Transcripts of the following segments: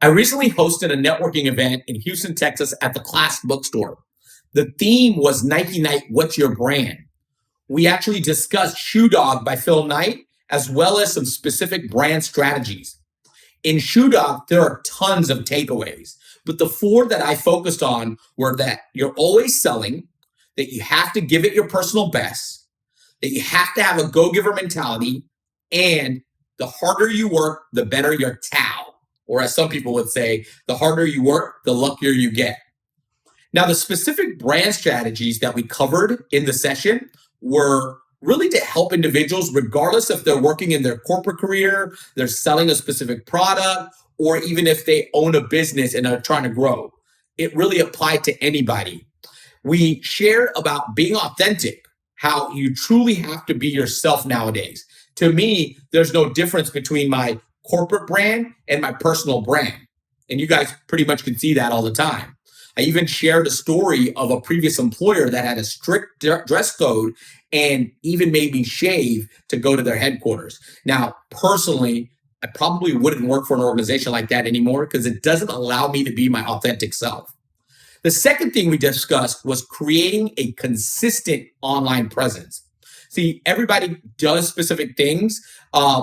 I recently hosted a networking event in Houston, Texas at the Class Bookstore. The theme was Nike Night, What's Your Brand? We actually discussed Shoe Dog by Phil Knight, as well as some specific brand strategies. In Shoe Dog, there are tons of takeaways, but the four that I focused on were that you're always selling, that you have to give it your personal best, that you have to have a go-giver mentality, and the harder you work, the better your Tao. Or as some people would say, the harder you work, the luckier you get. Now, the specific brand strategies that we covered in the session were really to help individuals, regardless if they're working in their corporate career, they're selling a specific product, or even if they own a business and are trying to grow. It really applied to anybody. We shared about being authentic, how you truly have to be yourself nowadays. To me, there's no difference between my corporate brand and my personal brand. And you guys pretty much can see that all the time. I even shared a story of a previous employer that had a strict dress code and even made me shave to go to their headquarters. Now, personally, I probably wouldn't work for an organization like that anymore because it doesn't allow me to be my authentic self. The second thing we discussed was creating a consistent online presence. See, everybody does specific things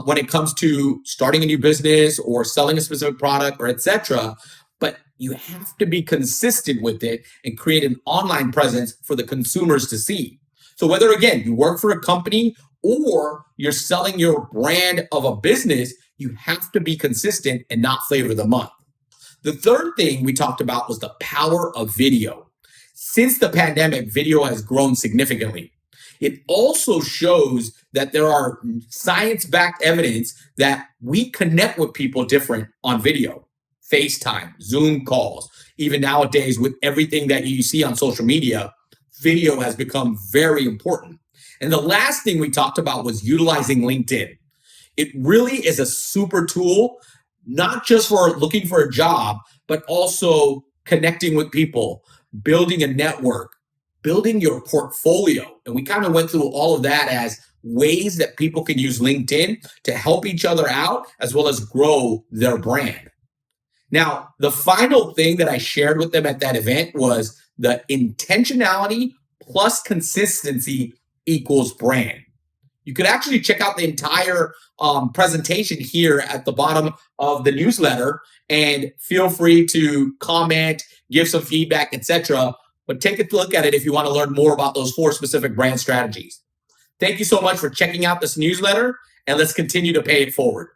when it comes to starting a new business or selling a specific product or etc. But you have to be consistent with it and create an online presence for the consumers to see. So whether, again, you work for a company or you're selling your brand of a business, you have to be consistent and not flavor the month. The third thing we talked about was the power of video. Since the pandemic, video has grown significantly. It also shows that there are science-backed evidence that we connect with people different on video. FaceTime, Zoom calls, even nowadays with everything that you see on social media, video has become very important. And the last thing we talked about was utilizing LinkedIn. It really is a super tool, not just for looking for a job, but also connecting with people, building a network, building your portfolio. And we kind of went through all of that as ways that people can use LinkedIn to help each other out as well as grow their brand. Now, the final thing that I shared with them at that event was the intentionality plus consistency equals brand. You could actually check out the entire presentation here at the bottom of the newsletter and feel free to comment, give some feedback, etc. But take a look at it if you want to learn more about those four specific brand strategies. Thank you so much for checking out this newsletter, and let's continue to pay it forward.